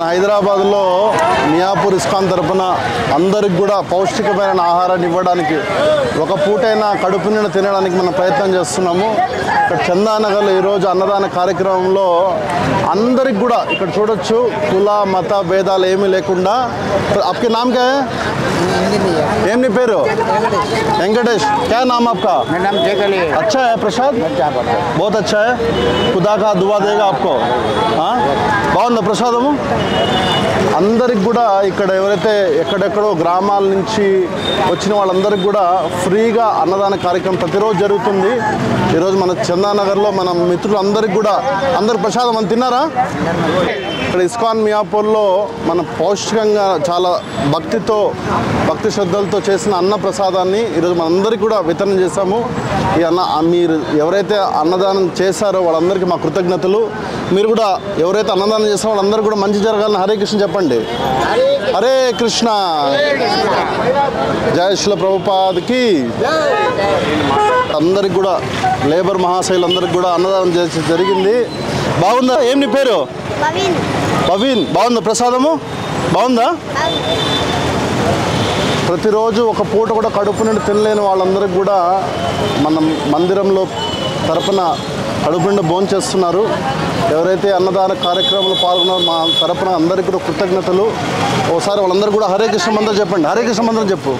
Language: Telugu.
హైదరాబాద్లో మియాపూర్ ఇస్కాన్ తరపున అందరికి కూడా పౌష్టికమైన ఆహారాన్ని ఇవ్వడానికి ఒక పూటైనా కడుపు నిండా తినడానికి మనం ప్రయత్నం చేస్తున్నాము. ఇక్కడ చందానగర్లో ఈరోజు అన్నదాన కార్యక్రమంలో అందరికి కూడా ఇక్కడ చూడొచ్చు కుల మత భేదాలు ఏమీ లేకుండా. आपके नाम क्या है? ఏం నీ పేరు? వెంకటేష్. क्या नाम आपका? मेरा नाम जयकली। अच्छा है प्रसाद, बहुत अच्छा है, खुदा का दुआ देगा आपको. బాగుందా ప్రసాదము? అందరికి కూడా ఇక్కడ ఎవరైతే ఎక్కడెక్కడో గ్రామాల నుంచి వచ్చిన వాళ్ళందరికీ కూడా ఫ్రీగా అన్నదాన కార్యక్రమం ప్రతిరోజు జరుగుతుంది. ఈరోజు మన చందానగర్లో మన మిత్రులందరికీ కూడా అందరు ప్రసాదం అని తిన్నారా? ఇక్కడ ఇస్కాన్ మియాపూర్లో మన పౌష్టికంగా చాలా భక్తి శ్రద్ధలతో చేసిన అన్న ప్రసాదాన్ని ఈరోజు మనందరికీ కూడా వితరణ చేశాము. ఈ మీరు ఎవరైతే అన్నదానం చేశారో వాళ్ళందరికీ మా కృతజ్ఞతలు. మీరు కూడా ఎవరైతే అన్నదానం చేస్తారో వాళ్ళందరూ కూడా మంచి జరగాలని హరే కృష్ణ చెప్పండి. హరే కృష్ణ. జై శ్రీల ప్రభుపాద్కి. అందరికి కూడా లేబర్ మహాశైలందరికీ కూడా అన్నదానం చేసి జరిగింది. బాగుందా? ఏం నీ పేరు? పవీన్. బాగుందా ప్రసాదము? బాగుందా? ప్రతిరోజు ఒక పూట కూడా కడుపు నుండి తినలేని వాళ్ళందరికీ కూడా మనం మందిరంలో తరపున కడుపు నిండా భోజనం చేస్తున్నారు. ఎవరైతే అన్నదాన కార్యక్రమంలో పాల్గొన్నారో మా తరపున అందరికీ కూడా కృతజ్ఞతలు. ఒకసారి వాళ్ళందరూ కూడా హరే కృష్ణ మంత్రం చెప్పండి. హరే కృష్ణ మంత్రం చెప్పు.